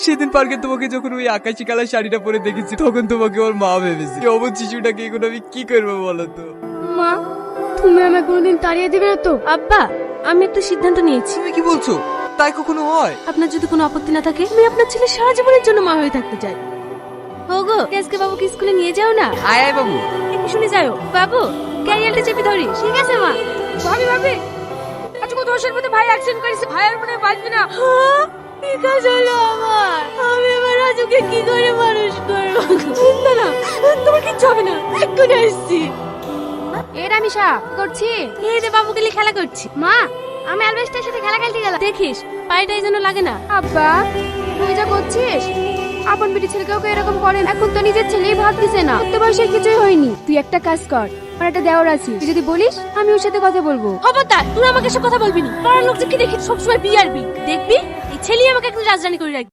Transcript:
সেদিন পার্কে তোমাকে যখন ওই আকাশি কালার শাড়িটা পরে দেখেছি তখন তোমাকে ওর মা ভেবেছি। অবুঝ শিশুটাকে এখন আমি কি করবো বলো তো? মা, তুমি আমাকে কোনোদিন তাড়িয়ে দেবে না তো? আব্বা, আমি একটা সিদ্ধান্ত নিয়েছি। তুমি কি বলছো? তাই কখনো হয়? আপনার যদি কোনো আপত্তি না থাকে, আমি আপনার ছেলে সারা জীবনের জন্য মা হয়ে থাকতে চাই। ওগো, আজকে বাবুকে স্কুলে নিয়ে যাও না। আয় আয় বাবু। একটু শুনে যাও। বাবু, ক্যারিয়ারটা চেপে ধরিস। ঠিক আছে মা। ভাবি ভাবি, আজকে কত বছর মধ্যে ভাই অ্যাক্সিডেন্ট করেছে, ভাই আর মনে হয় বাঁচবে না। কি কাজ হলো আমার? আমি আমার রাজুকে কি করে মানুষ করবো? না না, তোমার কিচ্ছু হবে না, এক্ষুনি আসছি। এর আমি কি করছি? এই যে বাবুকে নিয়ে খেলা করছি। মা, আমি আলবেস্টার সাথে খেলা খেলতে গেলাম। দেখিস পায়েটাই যেন লাগে না। আব্বা, তুই যা করছিস, আপন বেটি ছেলেকেও এরকম করেন। এখন তো নিজের ছেলেই ভাত দিছে না, তো বয়সে কিছুই হয়নি। তুই একটা কাজ কর, আমার একটা দেওর আছে, তুই যদি বলিস আমি ওর সাথে কথা বলবো। খবরদার, তুই আমাকে সব কথা বলবি না। পাড়ার লোক যে কি দেখি সবসময় বিয়ে আর বি। দেখবি এই ছেলেই আমাকে একদিন রাজরানী করে রাখবি।